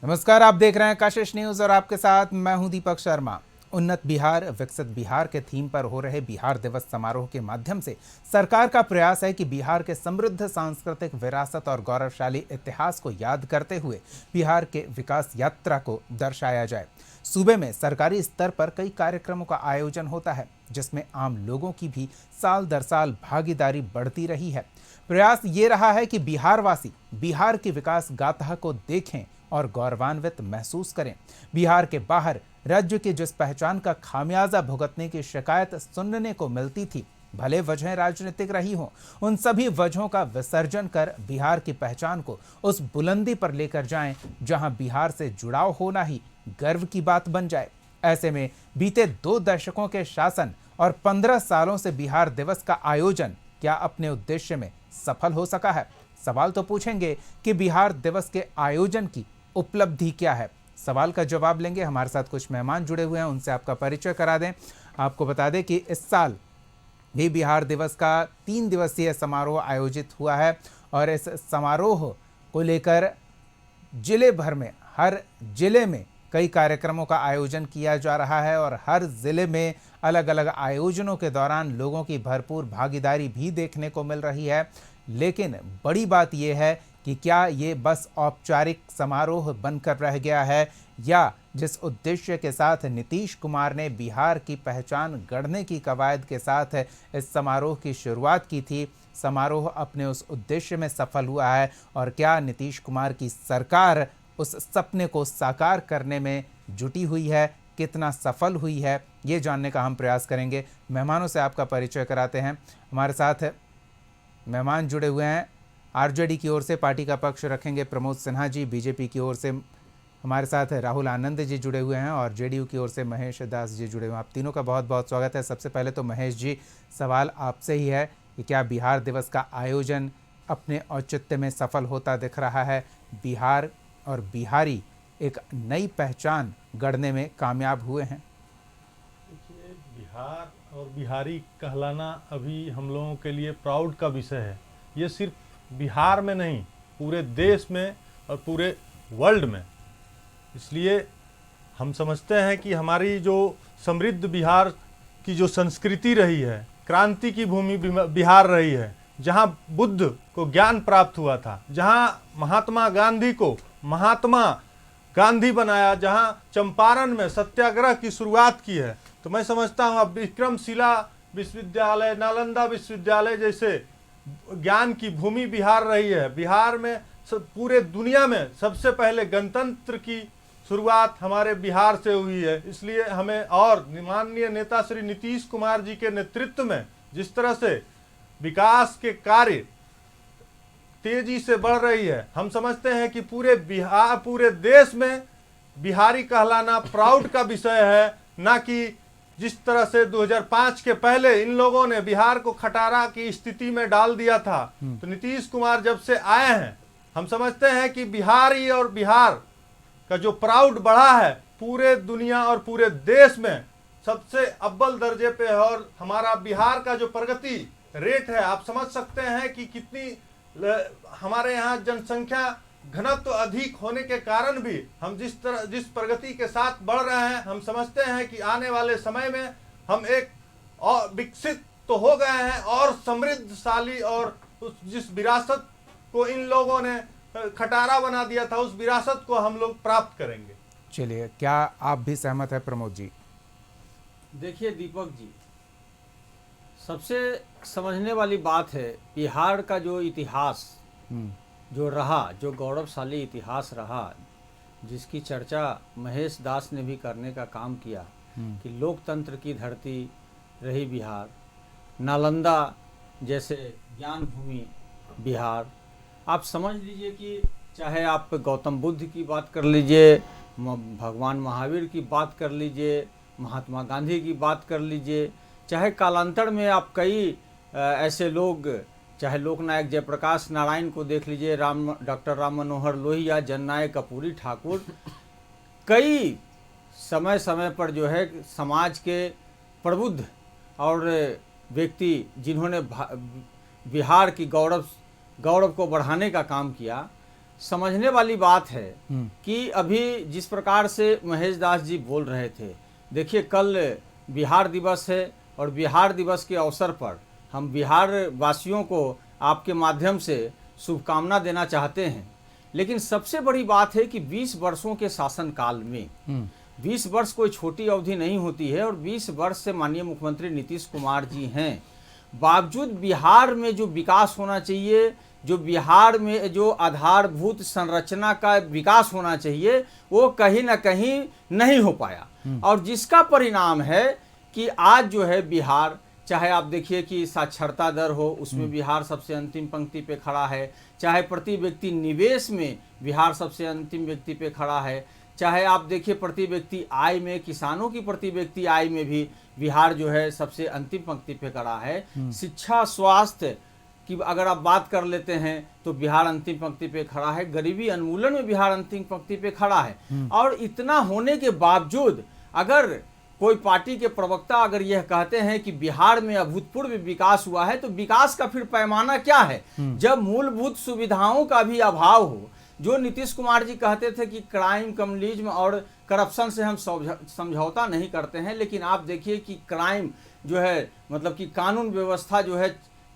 नमस्कार, आप देख रहे हैं कशिश न्यूज और आपके साथ मैं हूं दीपक शर्मा। उन्नत बिहार विकसित बिहार के थीम पर हो रहे बिहार दिवस समारोह के माध्यम से सरकार का प्रयास है कि बिहार के समृद्ध सांस्कृतिक विरासत और गौरवशाली इतिहास को याद करते हुए बिहार के विकास यात्रा को दर्शाया जाए। सूबे में सरकारी स्तर पर कई कार्यक्रमों का आयोजन होता है, जिसमें आम लोगों की भी साल दर साल भागीदारी बढ़ती रही है। प्रयास ये रहा है कि बिहारवासी बिहार की विकास गाथा को देखें और गौरवान्वित महसूस करें। बिहार के बाहर राज्य की जिस पहचान का खामियाजा भुगतने की शिकायत सुनने को मिलती थी, भले वजहें राजनीतिक रही हों, उन सभी वजहों का विसर्जन कर बिहार की पहचान को उस बुलंदी पर लेकर जाएं जहां बिहार से जुड़ाव होना ही गर्व की बात बन जाए। ऐसे में बीते 2 दशकों के शासन और 15 सालों से बिहार दिवस का आयोजन क्या अपने उद्देश्य में सफल हो सका है? सवाल तो पूछेंगे कि बिहार दिवस के आयोजन की उपलब्धि क्या है। सवाल का जवाब लेंगे। हमारे साथ कुछ मेहमान जुड़े हुए हैं, उनसे आपका परिचय करा दें। आपको बता दें कि इस साल भी बिहार दिवस का 3 दिवसीय समारोह आयोजित हुआ है और इस समारोह को लेकर जिले भर में, हर जिले में कई कार्यक्रमों का आयोजन किया जा रहा है और हर जिले में अलग अलग आयोजनों के दौरान लोगों की भरपूर भागीदारी भी देखने को मिल रही है। लेकिन बड़ी बात यह है कि क्या ये बस औपचारिक समारोह बनकर रह गया है, या जिस उद्देश्य के साथ नीतीश कुमार ने बिहार की पहचान गढ़ने की कवायद के साथ इस समारोह की शुरुआत की थी, समारोह अपने उस उद्देश्य में सफल हुआ है? और क्या नीतीश कुमार की सरकार उस सपने को साकार करने में जुटी हुई है, कितना सफल हुई है, ये जानने का हम प्रयास करेंगे। मेहमानों से आपका परिचय कराते हैं। हमारे साथ मेहमान जुड़े हुए हैं। आरजेडी की ओर से पार्टी का पक्ष रखेंगे प्रमोद सिन्हा जी, बीजेपी की ओर से हमारे साथ राहुल आनंद जी जुड़े हुए हैं और जेडीयू की ओर से महेश दास जी जुड़े हुए हैं। आप तीनों का बहुत बहुत स्वागत है। सबसे पहले तो महेश जी, सवाल आपसे ही है कि क्या बिहार दिवस का आयोजन अपने औचित्य में सफल होता दिख रहा है? बिहार और बिहारी एक नई पहचान गढ़ने में कामयाब हुए हैं? देखिए, बिहार और बिहारी कहलाना अभी हम लोगों के लिए प्राउड का विषय है। ये सिर्फ बिहार में नहीं, पूरे देश में और पूरे वर्ल्ड में। इसलिए हम समझते हैं कि हमारी जो समृद्ध बिहार की जो संस्कृति रही है, क्रांति की भूमि बिहार रही है, जहाँ बुद्ध को ज्ञान प्राप्त हुआ था, जहाँ महात्मा गांधी को महात्मा गांधी बनाया, जहाँ चंपारण में सत्याग्रह की शुरुआत की है, तो मैं समझता हूँ अब विक्रमशिला विश्वविद्यालय, नालंदा विश्वविद्यालय जैसे ज्ञान की भूमि बिहार रही है। बिहार में पूरे दुनिया में सबसे पहले गणतंत्र की शुरुआत हमारे बिहार से हुई है। इसलिए हमें, और माननीय नेता श्री नीतीश कुमार जी के नेतृत्व में जिस तरह से विकास के कार्य तेजी से बढ़ रही है, हम समझते हैं कि पूरे बिहार, पूरे देश में बिहारी कहलाना प्राउड का विषय है। ना कि जिस तरह से 2005 के पहले इन लोगों ने बिहार को खटारा की स्थिति में डाल दिया था, तो नीतीश कुमार जब से आए हैं, हम समझते हैं कि बिहारी और बिहार का जो प्राउड बढ़ा है, पूरे दुनिया और पूरे देश में सबसे अव्वल दर्जे पे है। और हमारा बिहार का जो प्रगति रेट है, आप समझ सकते हैं कि कितनी हमारे यहाँ जनसंख्या घनत्व अधिक होने के कारण भी हम जिस प्रगति के साथ बढ़ रहे हैं, हम समझते हैं कि आने वाले समय में हम एक और विकसित तो हो गए हैं और समृद्धशाली, और जिस विरासत को इन लोगों ने खटारा बना दिया था, उस विरासत को हम लोग प्राप्त करेंगे। चलिए, क्या आप भी सहमत है प्रमोद जी? देखिए दीपक जी, सबसे समझने वाली बात है बिहार का जो इतिहास जो रहा, जो गौरवशाली इतिहास रहा, जिसकी चर्चा महेश दास ने भी करने का काम किया कि लोकतंत्र की धरती रही बिहार, नालंदा जैसे ज्ञान भूमि बिहार। आप समझ लीजिए कि चाहे आप गौतम बुद्ध की बात कर लीजिए, भगवान महावीर की बात कर लीजिए, महात्मा गांधी की बात कर लीजिए, चाहे कालांतर में आप कई ऐसे लोग, चाहे लोकनायक जयप्रकाश नारायण को देख लीजिए, डॉक्टर राम मनोहर लोहिया, जननायक कपूरी ठाकुर, कई समय समय पर जो है समाज के प्रबुद्ध और व्यक्ति जिन्होंने बिहार की गौरव को बढ़ाने का काम किया। समझने वाली बात है कि अभी जिस प्रकार से महेश दास जी बोल रहे थे, देखिए कल बिहार दिवस है और बिहार दिवस के अवसर पर हम बिहार वासियों को आपके माध्यम से शुभकामना देना चाहते हैं। लेकिन सबसे बड़ी बात है कि 20 वर्षों के शासनकाल में 20 वर्ष कोई छोटी अवधि नहीं होती है और 20 वर्ष से माननीय मुख्यमंत्री नीतीश कुमार जी हैं, बावजूद बिहार में जो विकास होना चाहिए, जो बिहार में जो आधारभूत संरचना का विकास होना चाहिए, वो कहीं ना कहीं नहीं हो पाया। और जिसका परिणाम है कि आज जो है बिहार, चाहे आप देखिए कि साक्षरता दर हो, उसमें बिहार सबसे अंतिम पंक्ति पे खड़ा है, चाहे प्रति व्यक्ति निवेश में बिहार सबसे अंतिम व्यक्ति पे खड़ा है, चाहे आप देखिए प्रति व्यक्ति आय में, किसानों की प्रति व्यक्ति आय में भी बिहार जो है सबसे अंतिम पंक्ति पे खड़ा है। शिक्षा, स्वास्थ्य की अगर आप बात कर लेते हैं तो बिहार अंतिम पंक्ति पे खड़ा है, गरीबी उन्मूलन में बिहार अंतिम पंक्ति पे खड़ा है। और इतना होने के बावजूद अगर कोई पार्टी के प्रवक्ता अगर यह कहते हैं कि बिहार में अभूतपूर्व विकास हुआ है, तो विकास का फिर पैमाना क्या है? जब मूलभूत सुविधाओं का भी अभाव हो। जो नीतीश कुमार जी कहते थे कि क्राइम, कम्युनिज्म और करप्शन से हम समझौता नहीं करते हैं, लेकिन आप देखिए कि क्राइम जो है, मतलब कि कानून व्यवस्था जो है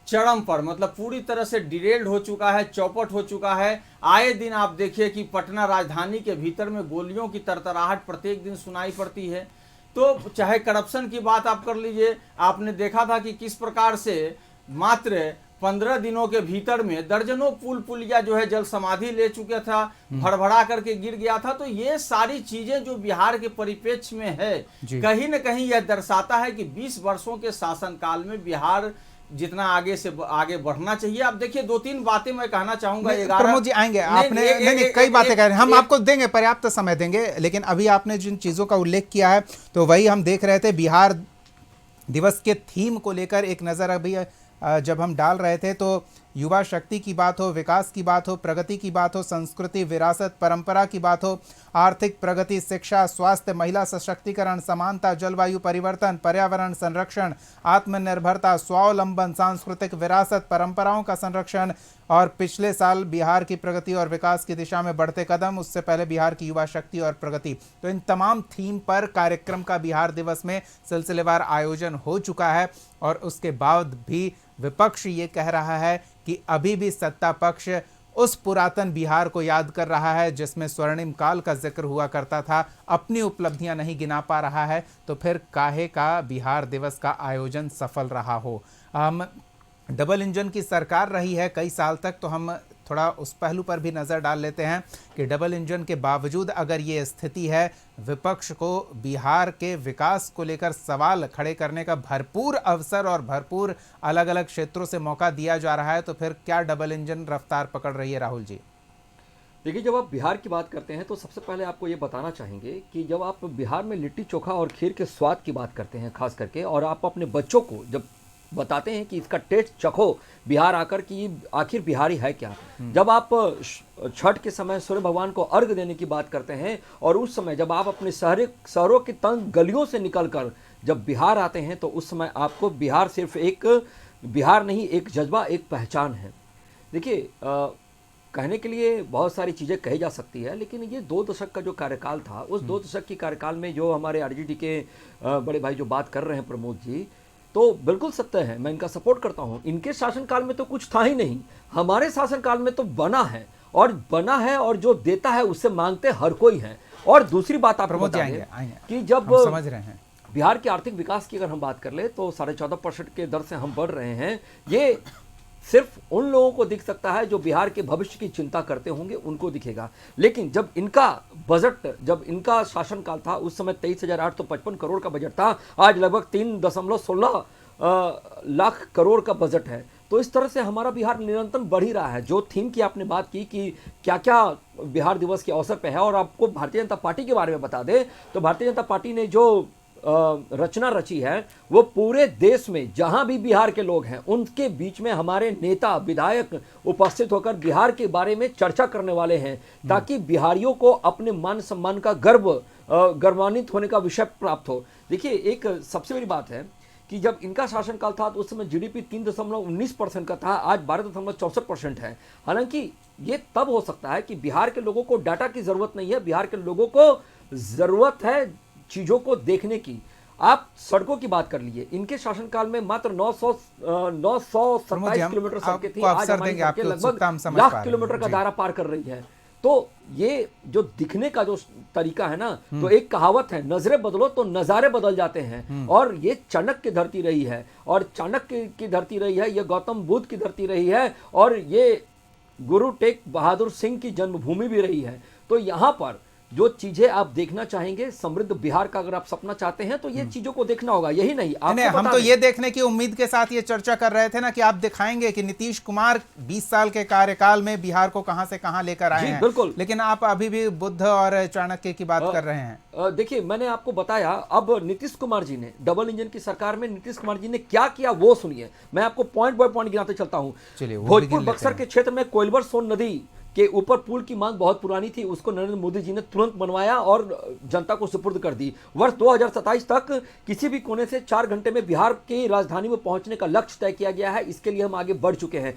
चरम पर, मतलब पूरी तरह से डिरेल्ड हो चुका है, चौपट हो चुका है। आए दिन आप देखिए कि पटना राजधानी के भीतर में गोलियों की तरतराहट प्रत्येक दिन सुनाई पड़ती है। तो चाहे करप्शन की बात आप कर लीजिए, आपने देखा था कि किस प्रकार से मात्र 15 दिनों के भीतर में दर्जनों पुलिया जो है जल समाधि ले चुका था, भड़भड़ा करके गिर गया था। तो ये सारी चीजें जो बिहार के परिप्रेक्ष्य में है, कहीं न कहीं यह दर्शाता है कि 20 वर्षों के शासनकाल में बिहार जितना आगे से आगे बढ़ना चाहिए। आप देखिए 2-3 बातें मैं कहना चाहूंगा। प्रमोद जी आएंगे, आपने नहीं कई बातें कह रहे हैं, हम आपको देंगे, पर्याप्त समय देंगे, लेकिन अभी आपने जिन चीजों का उल्लेख किया है तो वही हम देख रहे थे। बिहार दिवस के थीम को लेकर एक नज़र अभी जब हम डाल रहे थे तो युवा शक्ति की बात हो, विकास की बात हो, प्रगति की बात हो, संस्कृति, विरासत, परंपरा की बात हो, आर्थिक प्रगति, शिक्षा, स्वास्थ्य, महिला सशक्तिकरण, समानता, जलवायु परिवर्तन, पर्यावरण संरक्षण, आत्मनिर्भरता, स्वावलंबन, सांस्कृतिक विरासत, परंपराओं का संरक्षण और पिछले साल बिहार की प्रगति और विकास की दिशा में बढ़ते कदम, उससे पहले बिहार की युवा शक्ति और प्रगति। तो इन तमाम थीम पर कार्यक्रम का बिहार दिवस में सिलसिलेवार आयोजन हो चुका है और उसके बाद भी विपक्ष ये कह रहा है कि अभी भी सत्ता पक्ष उस पुरातन बिहार को याद कर रहा है जिसमें स्वर्णिम काल का जिक्र हुआ करता था, अपनी उपलब्धियां नहीं गिना पा रहा है। तो फिर काहे का बिहार दिवस का आयोजन सफल रहा हो? डबल इंजन की सरकार रही है कई साल तक, तो हम थोड़ा उस पहलू पर भी नज़र डाल लेते हैं कि डबल इंजन के बावजूद अगर ये स्थिति है, विपक्ष को बिहार के विकास को लेकर सवाल खड़े करने का भरपूर अवसर और भरपूर अलग अलग क्षेत्रों से मौका दिया जा रहा है, तो फिर क्या डबल इंजन रफ्तार पकड़ रही है? राहुल जी देखिए, जब आप बिहार की बात करते हैं तो सबसे पहले आपको ये बताना चाहेंगे कि जब आप बिहार में लिट्टी चोखा और खीर के स्वाद की बात करते हैं खास करके, और आप अपने बच्चों को जब बताते हैं कि इसका टेस्ट चखो बिहार आकर कि आखिर बिहारी है क्या, जब आप छठ के समय सूर्य भगवान को अर्घ देने की बात करते हैं और उस समय जब आप अपने शहरों की तंग गलियों से निकलकर जब बिहार आते हैं, तो उस समय आपको बिहार सिर्फ एक बिहार नहीं, एक जज्बा, एक पहचान है। देखिए, कहने के लिए बहुत सारी चीज़ें कही जा सकती है, लेकिन ये 2 दशक का जो कार्यकाल था, उस 2 दशक की कार्यकाल में जो हमारे आरजेडी के बड़े भाई जो बात कर रहे हैं प्रमोद जी, तो बिल्कुल सत्य है, मैं इनका सपोर्ट करता हूं। इनके शासनकाल में तो कुछ था ही नहीं, हमारे शासनकाल में तो बना है, और बना है और जो देता है उससे मांगते हर कोई है। और दूसरी बात आप बता दें कि जब समझ रहे हैं बिहार के आर्थिक विकास की अगर हम बात कर ले तो 14.5% के दर से हम बढ़ रहे हैं। ये सिर्फ उन लोगों को दिख सकता है जो बिहार के भविष्य की चिंता करते होंगे, उनको दिखेगा। लेकिन जब इनका बजट, जब इनका शासनकाल था, उस समय 23,855 करोड़ का बजट था, आज लगभग 3.16 लाख करोड़ का बजट है। तो इस तरह से हमारा बिहार निरंतर बढ़ ही रहा है। जो थीम की आपने बात की कि क्या क्या बिहार दिवस के अवसर पे है, और आपको भारतीय जनता पार्टी के बारे में बता दें तो भारतीय जनता पार्टी ने जो रचना रची है वो पूरे देश में जहां भी बिहार के लोग हैं उनके बीच में हमारे नेता विधायक उपस्थित होकर बिहार के बारे में चर्चा करने वाले हैं, ताकि बिहारियों को अपने मान सम्मान का गर्वान्वित होने का विषय प्राप्त हो। देखिए, एक सबसे बड़ी बात है कि जब इनका शासनकाल था तो उस समय जीडीपी 3.19% का था, आज 12.64% है। हालांकि ये तब हो सकता है कि बिहार के लोगों को डाटा की जरूरत नहीं है, बिहार के लोगों को जरूरत है चीजों को देखने की। आप सड़कों की बात कर लीजिए, इनके शासनकाल में मात्र 927 किलोमीटर सड़कें थी, आज हमारी सड़कें लगभग लाख किलोमीटर का दायरा पार कर रही है। तो ये जो दिखने का जो तरीका है ना, तो एक कहावत है, नजरें बदलो तो नजारे बदल जाते हैं। और ये चाणक्य की धरती रही है, और चाणक्य की धरती रही है, ये गौतम बुद्ध की धरती रही है, और ये गुरु तेग बहादुर सिंह की जन्मभूमि भी रही है। तो यहाँ पर जो चीजें आप देखना चाहेंगे, समृद्ध बिहार का अगर आप सपना चाहते हैं तो ये चीजों को देखना होगा। यही नहीं, हम तो ये देखने की उम्मीद के साथ ये चर्चा कर रहे थे ना कि आप दिखाएंगे कि नीतीश कुमार 20 साल के कार्यकाल में बिहार को कहां से कहां लेकर आए हैं। बिल्कुल, लेकिन आप अभी भी बुद्ध और चाणक्य की बात कर रहे हैं। देखिए, मैंने आपको बताया, अब नीतीश कुमार जी ने डबल इंजन की सरकार में नीतीश कुमार जी ने क्या किया वो सुनिए। मैं आपको पॉइंट बाय पॉइंट गिनाते चलता हूं। भोजपुर बक्सर के क्षेत्र में कोइलवर सोन नदी के ऊपर पुल की मांग बहुत पुरानी थी, उसको नरेंद्र मोदी जी ने तुरंत बनवाया और जनता को सुपुर्द कर दी। वर्ष 2027 तक किसी भी कोने से 4 घंटे में बिहार की राजधानी में पहुंचने का लक्ष्य तय किया गया है। इसके लिए हम आगे बढ़ चुके हैं।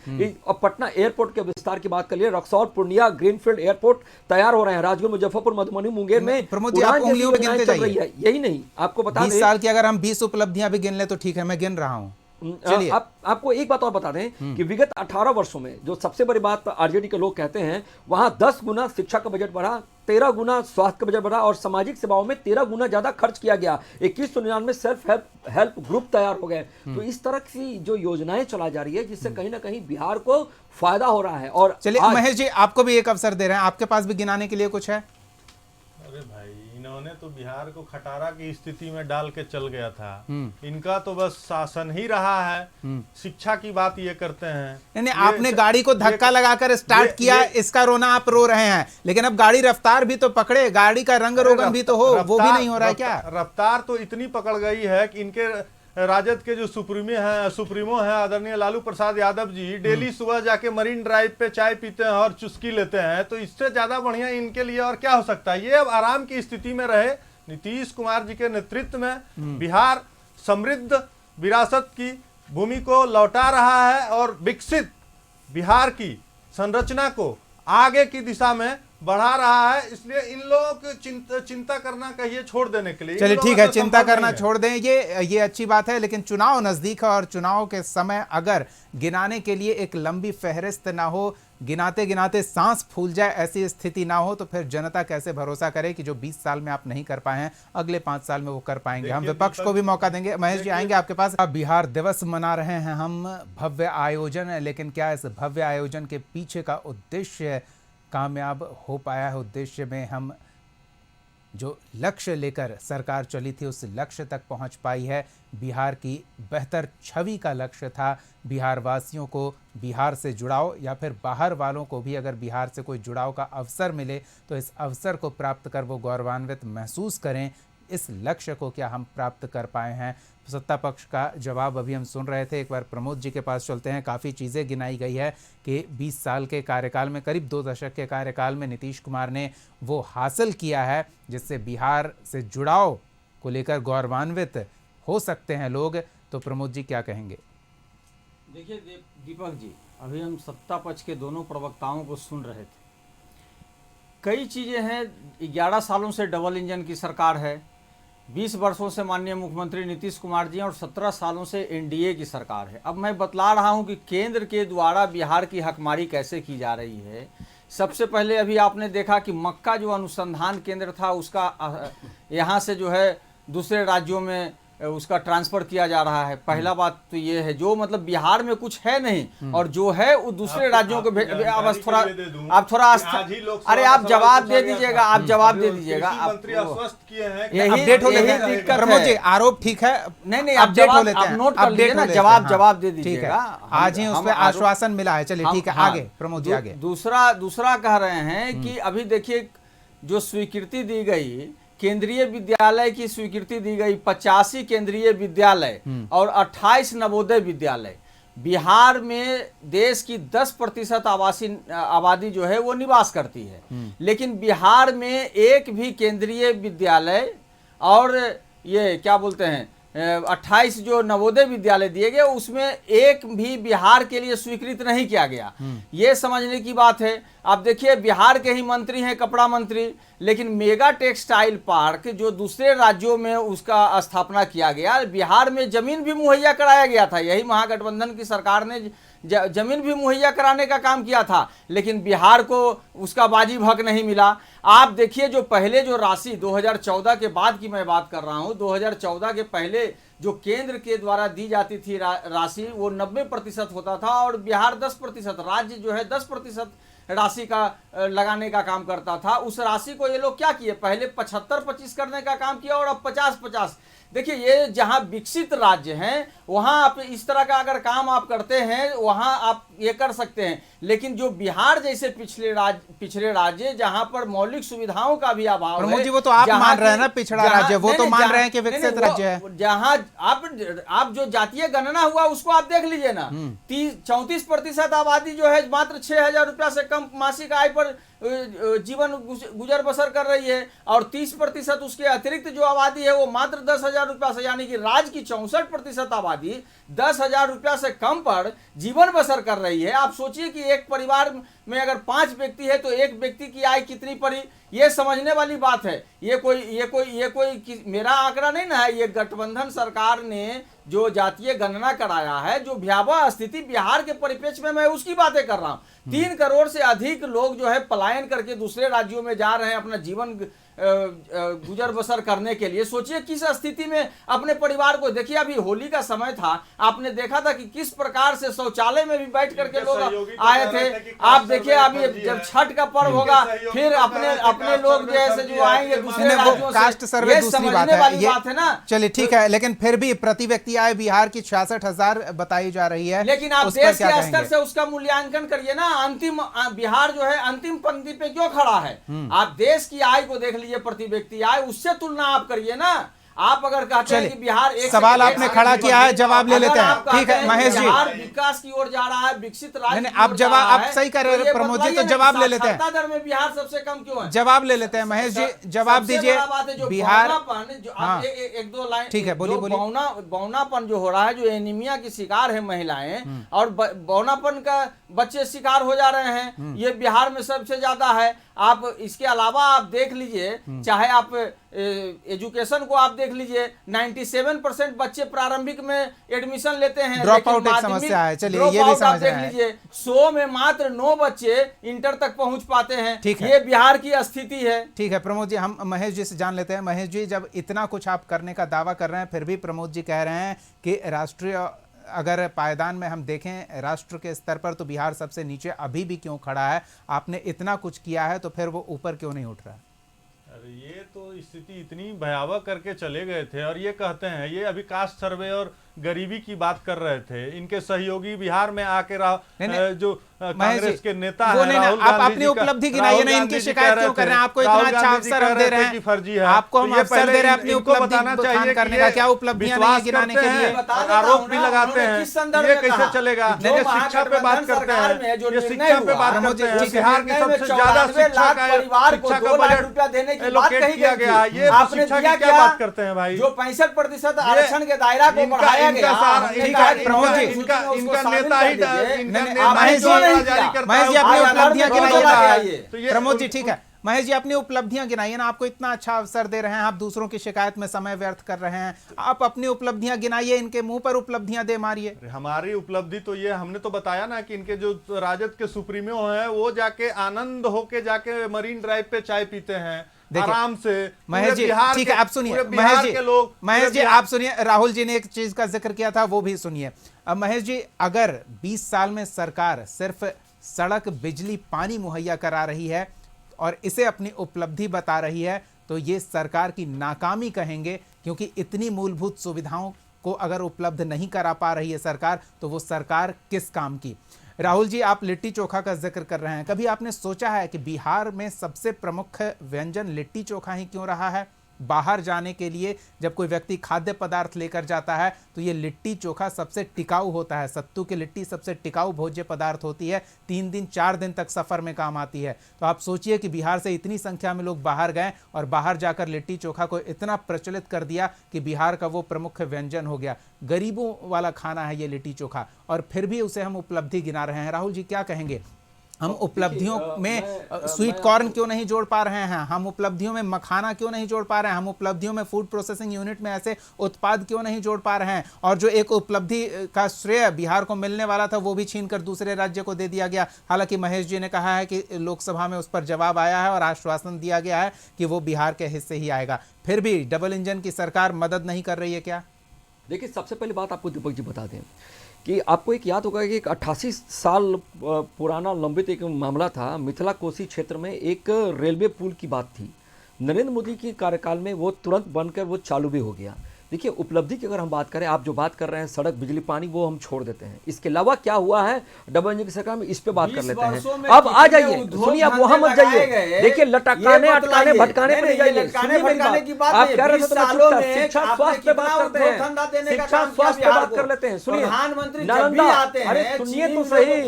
अब पटना एयरपोर्ट के विस्तार की बात कर लिए, रक्सौल पूर्णिया ग्रीनफील्ड एयरपोर्ट तैयार हो रहे हैं। राजगीर, मुजफ्फरपुर, मधुबनी, मुंगेर में चल रही है। यही नहीं, आपको बता दें 20 साल की अगर हम 20 उपलब्धियां भी गिन ले तो ठीक है, मैं गिन रहा हूं। आपको एक बात और बता दें कि विगत 18 वर्षों में जो सबसे बड़ी बात आरजेडी के लोग कहते हैं, वहां 10 गुना शिक्षा का बजट बढ़ा, 13 गुना स्वास्थ्य का बजट बढ़ा, और सामाजिक सेवाओं में 13 गुना ज्यादा खर्च किया गया। 2199 सेल्फ हेल्प ग्रुप तैयार हो गए। तो इस तरह की जो योजनाएं चला जा रही है, जिससे कहीं ना कहीं बिहार को फायदा हो रहा है। और चलिए महेश जी, आपको भी एक अवसर दे रहे हैं, आपके पास भी गिनाने के लिए कुछ है? अरे भाई, इन्होंने तो बिहार को खटारा की स्थिति में डाल के चल गया था। इनका तो बस शासन ही रहा है। शिक्षा की बात ये करते हैं। नहीं, आपने गाड़ी को धक्का लगाकर स्टार्ट किया, इसका रोना आप रो रहे हैं, लेकिन अब गाड़ी रफ्तार भी तो पकड़े, गाड़ी का रंग रोगन भी तो हो, वो भी नहीं हो रहा है क्या? रफ्तार तो इतनी पकड़ गई है कि इनके राजद के जो सुप्रीमो हैं आदरणीय लालू प्रसाद यादव जी, डेली सुबह जाके मरीन ड्राइव पे चाय पीते हैं और चुस्की लेते हैं। तो इससे ज्यादा बढ़िया इनके लिए और क्या हो सकता है। ये अब आराम की स्थिति में रहे। नीतीश कुमार जी के नेतृत्व में बिहार समृद्ध विरासत की भूमि को लौटा रहा है और विकसित बिहार की संरचना को आगे की दिशा में बढ़ा रहा है। इसलिए इन लोगों को चिंता करना कहिए छोड़ देने के लिए। चलिए ठीक है, चिंता करना छोड़ दें, ये अच्छी बात है। लेकिन चुनाव नजदीक है और चुनाव के समय अगर गिनाने के लिए एक लंबी फहरिस्त ना हो, गिनाते गिनाते सांस फूल जाए, ऐसी स्थिति ना हो, तो फिर जनता कैसे भरोसा करे कि जो 20 साल में आप नहीं कर पाए हैं अगले 5 साल में वो कर पाएंगे। हम विपक्ष को भी मौका देंगे। महेश जी आएंगे आपके पास। अब बिहार दिवस मना रहे हैं हम, भव्य आयोजन है, लेकिन क्या इस भव्य आयोजन के पीछे का उद्देश्य कामयाब हो पाया है? उद्देश्य में हम जो लक्ष्य लेकर सरकार चली थी उस लक्ष्य तक पहुंच पाई है? बिहार की बेहतर छवि का लक्ष्य था बिहार वासियों को बिहार से जुड़ाव, या फिर बाहर वालों को भी अगर बिहार से कोई जुड़ाव का अवसर मिले तो इस अवसर को प्राप्त कर वो गौरवान्वित महसूस करें। इस लक्ष्य को क्या हम प्राप्त कर पाए हैं? सत्ता पक्ष का जवाब अभी हम सुन रहे थे। एक बार प्रमोद जी के पास चलते हैं। काफ़ी चीज़ें गिनाई गई है कि 20 साल के कार्यकाल में, करीब 2 दशक के कार्यकाल में नीतीश कुमार ने वो हासिल किया है जिससे बिहार से जुड़ाव को लेकर गौरवान्वित हो सकते हैं लोग। तो प्रमोद जी क्या कहेंगे? देखिए दीपक जी, अभी हम सत्ता पक्ष के दोनों प्रवक्ताओं को सुन रहे थे। कई चीज़ें हैं, 11 सालों से डबल इंजन की सरकार है, 20 वर्षों से माननीय मुख्यमंत्री नीतीश कुमार जी हैं, और 17 सालों से एनडीए की सरकार है। अब मैं बतला रहा हूं कि केंद्र के द्वारा बिहार की हकमारी कैसे की जा रही है। सबसे पहले अभी आपने देखा कि मक्का जो अनुसंधान केंद्र था उसका यहाँ से जो है दूसरे राज्यों में उसका ट्रांसफर किया जा रहा है। पहला बात तो ये है, जो मतलब बिहार में कुछ है नहीं और जो है वो दूसरे राज्यों को आप थोड़ा अरे आप जवाब दे दीजिएगा, आप जवाब दे दीजिएगा। यही दिक्कत है। आरोप ठीक है, नहीं अपडेट हो लेते हैं, नोट कर लीजिए ना, जवाब दे दीजिएगा। आज ही उस पर आश्वासन मिला है। चलिए ठीक है, आगे प्रमोद जी आगे। दूसरा कह रहे हैं कि अभी देखिए जो स्वीकृति दी गई, केंद्रीय विद्यालय की स्वीकृति दी गई, 85 केंद्रीय विद्यालय और 28 नवोदय विद्यालय। बिहार में देश की 10% आबादी जो है वो निवास करती है, लेकिन बिहार में एक भी केंद्रीय विद्यालय और ये क्या बोलते हैं 28 जो नवोदय विद्यालय दिए गए उसमें एक भी बिहार के लिए स्वीकृत नहीं किया गया। ये समझने की बात है। आप देखिए बिहार के ही मंत्री हैं, कपड़ा मंत्री, लेकिन मेगा टेक्सटाइल पार्क जो दूसरे राज्यों में उसका स्थापना किया गया, बिहार में जमीन भी मुहैया कराया गया था। यही महागठबंधन की सरकार ने जमीन भी मुहैया कराने का काम किया था, लेकिन बिहार को उसका बाजी भग नहीं मिला। आप देखिए जो पहले जो राशि 2014 के बाद की मैं बात कर रहा हूं, 2014 के पहले जो केंद्र के द्वारा दी जाती थी राशि वो 90% होता था और बिहार 10%, राज्य जो है 10% राशि का लगाने का काम करता था। उस राशि को ये लोग क्या किए, पहले 75-25 करने का काम किया और अब 50-50। देखिए ये जहां विकसित राज्य हैं वहां आप इस तरह का अगर काम आप करते हैं वहां आप ये कर सकते हैं, लेकिन जो बिहार जैसे पिछड़े राज्य जहां पर मौलिक सुविधाओं का भी अभाव प्रमोद है, जी वो तो आप मान रहे हैं ना पिछड़ा राज्य, वो तो मान रहे हैं कि विकसित राज्य है। जहां आप जो जातीय गणना हुआ उसको आप देख लीजिए ना, 34% आबादी जो है मात्र 6,000 रुपया से कम मासिक आय पर जीवन गुजर बसर कर रही है और 30% उसके अतिरिक्त जो आबादी है वो मात्र 10,000 रुपया से, यानी कि राज्य की 64% आबादी 10,000 रुपया से कम पर जीवन बसर कर रही है। आप सोचिए कि एक परिवार में अगर 5 व्यक्ति है तो एक व्यक्ति की आय कितनी पड़ी, ये समझने वाली बात है। ये कोई मेरा आंकड़ा नहीं ना है, ये गठबंधन सरकार ने जो जातीय गणना कराया है, जो भयावह स्थिति बिहार के परिप्रेक्ष्य में मैं उसकी बातें कर रहा हूं। 3 करोड़ से अधिक लोग जो है पलायन करके दूसरे राज्यों में जा रहे हैं अपना जीवन गुजर बसर करने के लिए। सोचिए किस स्थिति में अपने परिवार को, देखिए अभी होली का समय था, आपने देखा था कि किस प्रकार से शौचालय में भी बैठ करके लोग आए थे। आप देखिए अभी जब छठ का पर्व होगा फिर अपने लोग जैसे जो आएंगे दूसरे राज्यों से, कास्ट सर्वे दूसरी बात है ना। चलिए ठीक है, लेकिन फिर भी प्रति व्यक्ति आय बिहार की 66,000 बताई जा रही है, लेकिन आप देश के स्तर से उसका मूल्यांकन करिए ना। अंतिम बिहार जो है अंतिम पंक्ति पे क्यों खड़ा है? आप देश की आय को देख ये प्रति व्यक्ति आय, उससे तुलना आप करिए ना। आप अगर कहते हैं कि बिहार एक सवाल आपने खड़ा किया है, जवाब ले लेते हैं। ठीक है महेश जी, बिहार विकास की ओर जा रहा है, विकसित राज्य आप जवाब आप सही कर रहे हैं प्रमोद जी, तो जवाब ले लेते हैं। साक्षरता दर में बिहार सबसे कम क्यों है? जवाब ले लेते हैं महेश जी, जवाब दीजिए। बिहार एक दो लाइन, ठीक है बोलिए बोलिए। बौनापन जो हो रहा है, जो एनीमिया की शिकार है महिलाएं और बौनापन का बच्चे शिकार हो जा रहे हैं, ये बिहार में सबसे ज्यादा है। आप इसके अलावा आप देख लीजिए, चाहे आप एजुकेशन को आप देख लीजिए, 97% बच्चे प्रारंभिक में एडमिशन लेते हैं, ड्रॉप आउट एक समस्या है। चलिए ये भी समझ रहे हैं। लीजिए 100 में मात्र 9 बच्चे इंटर तक पहुंच पाते हैं। ये बिहार की स्थिति है। ठीक है प्रमोद जी, हम महेश जी से जान लेते हैं। महेश जी, जब इतना कुछ आप करने का दावा कर रहे हैं फिर भी प्रमोद जी कह रहे हैं कि राष्ट्रीय अगर पायदान में हम देखें राष्ट्र के स्तर पर तो बिहार सबसे नीचे अभी भी क्यों खड़ा है? आपने इतना कुछ किया है तो फिर वो ऊपर क्यों नहीं उठ रहा? अरे ये तो स्थिति इतनी भयावह करके चले गए थे और ये कहते हैं, ये अभी कास्ट सर्वे और गरीबी की बात कर रहे थे। इनके सहयोगी बिहार में आके जो कांग्रेस के नेता हैं, राहुल आप अपनी उपलब्धि गिनाइए ना, इनकी शिकायत क्यों कर रहे हैं? आपको इतना अच्छा अवसर हम दे रहे हैं, फर्जी है आपको हम अवसर दे रहे हैं अपनी उपलब्धि बताना चाहिए करने का। क्या उपलब्धियां नहीं गिनाने के लिए? आरोप भी लगाते हैं, ये कैसे चलेगा? शिक्षा पे बात करते हैं, ये शिक्षा पे बात करते हैं। बिहार की सबसे ज्यादा शिक्षा का बजट एलोकेट किया गया, ये शिक्षा की क्या बात करते हैं भाई? जो 65% आरक्षण के दायरा को बढ़ाया गया, प्रमोद जी इनका नेता ही महेश जी अपनी उपलब्धियां गिनाइए। प्रमोद जी ठीक है, महेश जी अपनी उपलब्धियां गिनाइए ना। आपको इतना अच्छा अवसर दे रहे हैं, आप दूसरों की शिकायत में समय व्यर्थ कर रहे हैं। आप अपनी उपलब्धियां गिनाइए, इनके मुंह पर उपलब्धियां दे मारिए। हमारी उपलब्धि तो ये, हमने तो बताया ना कि इनके जो राजद के सुप्रीमो हैं वो जाके आनंद होके जाके मरीन ड्राइव पे चाय पीते हैं आराम से। महेश जी ठीक है, आप सुनिए महेश जी आप सुनिए, राहुल जी ने एक चीज का जिक्र किया था वो भी सुनिए। अब महेश जी, अगर 20 साल में सरकार सिर्फ सड़क बिजली पानी मुहैया करा रही है और इसे अपनी उपलब्धि बता रही है तो ये सरकार की नाकामी कहेंगे, क्योंकि इतनी मूलभूत सुविधाओं को अगर उपलब्ध नहीं करा पा रही है सरकार तो वो सरकार किस काम की? राहुल जी, आप लिट्टी चोखा का जिक्र कर रहे हैं, कभी आपने सोचा है कि बिहार में सबसे प्रमुख व्यंजन लिट्टी चोखा ही क्यों रहा है? बाहर जाने के लिए जब कोई व्यक्ति खाद्य पदार्थ लेकर जाता है तो ये लिट्टी चोखा सबसे टिकाऊ होता है। सत्तू की लिट्टी सबसे टिकाऊ भोज्य पदार्थ होती है, 3 दिन 4 दिन तक सफ़र में काम आती है। तो आप सोचिए कि बिहार से इतनी संख्या में लोग बाहर गए और बाहर जाकर लिट्टी चोखा को इतना प्रचलित कर दिया कि बिहार का वो प्रमुख व्यंजन हो गया। गरीबों वाला खाना है ये लिट्टी चोखा, और फिर भी उसे हम उपलब्धि गिना रहे हैं। राहुल जी क्या कहेंगे? हम उपलब्धियों में स्वीट कॉर्न क्यों नहीं जोड़ पा रहे हैं? हम उपलब्धियों में मखाना क्यों नहीं जोड़ पा रहे हैं? हम उपलब्धियों में फूड प्रोसेसिंग यूनिट में ऐसे उत्पाद क्यों नहीं जोड़ पा रहे हैं? और जो एक उपलब्धि का श्रेय बिहार को मिलने वाला था वो भी छीनकर दूसरे राज्य को दे दिया गया। हालांकि महेश जी ने कहा है कि लोकसभा में उस पर जवाब आया है और आश्वासन दिया गया है कि वो बिहार के हिस्से ही आएगा। फिर भी डबल इंजन की सरकार मदद नहीं कर रही है क्या? देखिए, सबसे पहली बात आपको दीपक जी बता दें कि आपको एक याद होगा कि एक 88 साल पुराना लंबित एक मामला था। मिथिला कोसी क्षेत्र में एक रेलवे पुल की बात थी। नरेंद्र मोदी के कार्यकाल में वो तुरंत बनकर वो चालू भी हो गया। देखिए, उपलब्धि की अगर हम बात करें, आप जो बात कर रहे हैं सड़क, बिजली, पानी, वो हम छोड़ देते हैं। इसके अलावा क्या हुआ है डबल इंजन की सरकार में, इस पे बात कर लेते हैं। अब आ जाइए, सुनिए, अब वहां मत जाइए। देखिए, लटकाने अटकाने भटकाने पे नहीं जाइए। सुनिए मेरी बात, आप कह रहे थे तो शिक्षा स्वास्थ्य पे बात करते हैं, शिक्षा स्वास्थ्य पे बात कर लेते हैं। सुनिए, नालंदा, अरे सुनिए तो सही,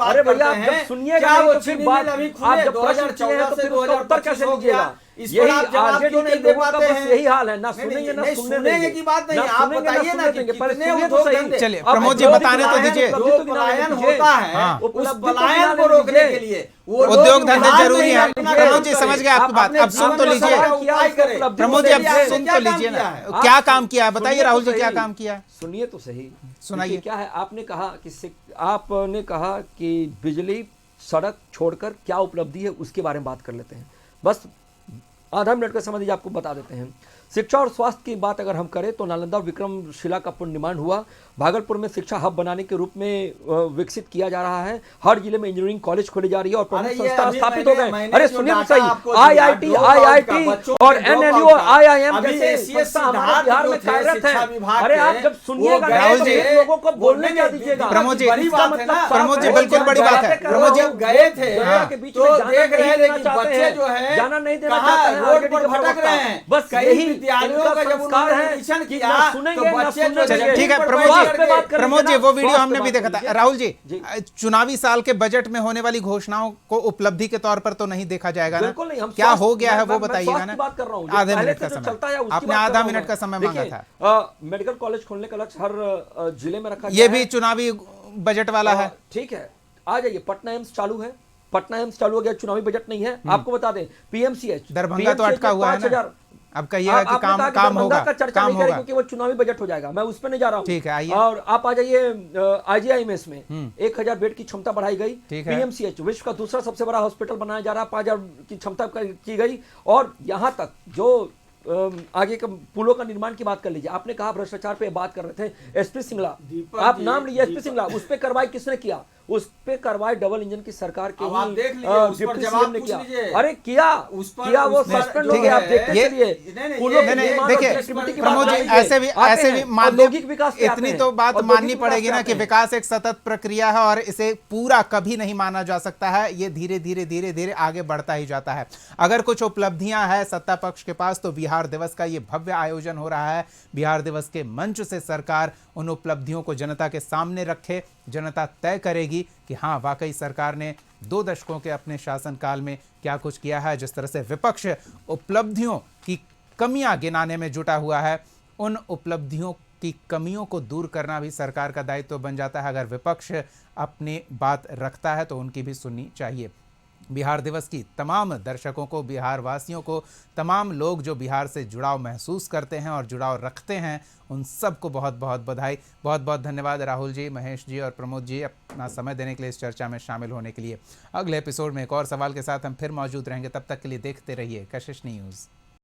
अरे भैया आप जब सुनिएगा तो फिर बात, आप जब प्रश्न किए हैं तो फिर उसका उत्तर कैसे लीजिएगा? यही आरजेडी के लोगों का बस यही हाल है, ना सुनेंगे ना सुनने की बात नहीं। आप बताइए ना कि पहले सुनिए तो सही। चलिए प्रमोद जी बताने तो दीजिए। जो पलायन होता है उस पलायन को रोकने के लिए उद्योग धंधे जरूरी है। प्रमोद जी समझ गए आपकी बात, अब सुन तो लीजिए। प्रमोद जी अब सुन तो लीजिए ना, क्या काम किया है बताइए राहुल जी, क्या काम किया है? सुनिए तो सही, सुनाइए। क्या है, आपने कहा कि बिजली, सड़क छोड़कर क्या उपलब्धि है उसके बारे में बात कर लेते हैं। बस आधा मिनट का समय दीजिए, आपको बता देते हैं। शिक्षा और स्वास्थ्य की बात अगर हम करें तो नालंदा और विक्रमशिला का पुनर्निर्माण हुआ। भागलपुर में शिक्षा हब बनाने के रूप में विकसित किया जा रहा है। हर जिले में इंजीनियरिंग कॉलेज खोली जा रही है और प्रमुख संस्था स्थापित हो गए। अरे सुनिए तो सही, आईआईटी और एनएलयू और आईआईएम जैसे संस्था हमारे बिहार में कार्यरत है। अरे आप जब सुनिएगा राहुल जी, लोगों को बोलने क्या दीजिएगा। प्रमोद जी, प्रमोद जी बिल्कुल बड़ी बात है। प्रमोद जी गए थे के बीच तो में देख रहे थे कि बच्चे जो है जाना नहीं देना कहाँ चाहते हैं, रोड पर भटक रहे हैं। बस कई यही विद्यालयों का जब उन्होंने निरीक्षण किया तो बच्चे जो चलिए ठीक है। प्रमोद जी वो वीडियो हमने भी देखा था। राहुल जी, चुनावी साल के बजट में होने वाली घोषणाओं को उपलब्धि के तौर पर तो नहीं देखा जाएगा ना? बिल्कुल नहीं। हम क्या हो गया है वो बताइएगा ना। बात कर रहा हूं, आधे मिनट का समय, आपने आधा मिनट का समय मांगा था। मेडिकल कॉलेज खोलने का लक्ष्य हर जिले में रखा, ये भी चुनावी बजट वाला है। ठीक है, आ जाइए। पटना एम्स चालू है, पटना एम्स चालू हो गया, चुनावी बजट नहीं है। आपको बता दें पीएमसीएच, दरभंगा तो अटका हुआ है ना। अब कहिएगा कि काम होगा, काम होगा, क्योंकि वो चुनावी बजट हो जाएगा। मैं उस पर नहीं जा रहा हूँ। ठीक है, आइए। और आप आ जाइए आईजीआईएमएस में 1000 बेड की क्षमता बढ़ाई गई। पीएमसीएच विश्व का दूसरा सबसे बड़ा हॉस्पिटल बनाया जा रहा है, 5000 की क्षमता की गई। और यहाँ तक जो आगे का पुलों का निर्माण की बात कर लीजिए। आपने कहा भ्रष्टाचार पे बात कर रहे थे, एसपी सिंगला, आप नाम लीजिए एसपी सिंगला, उस पे कार्रवाई किसने किया? उस पे कार्रवाई डबल इंजन की सरकार के डिप्टी सीएम ने किया। अरे किया, किया, वो सस्पेंड हो गया। आप देखते चलिए। देखिए प्रमोद जी, ऐसे भी औद्योगिक विकास, इतनी तो बात माननी पड़ेगी ना कि विकास एक सतत प्रक्रिया है और इसे पूरा कभी नहीं माना जा सकता है। ये धीरे धीरे आगे बढ़ता ही जाता है। अगर कुछ उपलब्धियां हैं सत्ता पक्ष के पास तो बिहार दिवस का ये भव्य आयोजन हो रहा है। बिहार दिवस के मंच से सरकार उन उपलब्धियों को जनता के सामने रखे, जनता तय करेगी कि हाँ वाकई सरकार ने 2 दशकों के अपने शासनकाल में क्या कुछ किया है। जिस तरह से विपक्ष उपलब्धियों की कमियां गिनाने में जुटा हुआ है, उन उपलब्धियों की कमियों को दूर करना भी सरकार का दायित्व बन जाता है। अगर विपक्ष अपनी बात रखता है तो उनकी भी सुननी चाहिए। बिहार दिवस की तमाम दर्शकों को, बिहार वासियों को, तमाम लोग जो बिहार से जुड़ाव महसूस करते हैं और जुड़ाव रखते हैं, उन सबको बहुत बहुत बधाई। बहुत बहुत धन्यवाद राहुल जी, महेश जी और प्रमोद जी अपना समय देने के लिए, इस चर्चा में शामिल होने के लिए। अगले एपिसोड में एक और सवाल के साथ हम फिर मौजूद रहेंगे। तब तक के लिए देखते रहिए कशिश न्यूज़।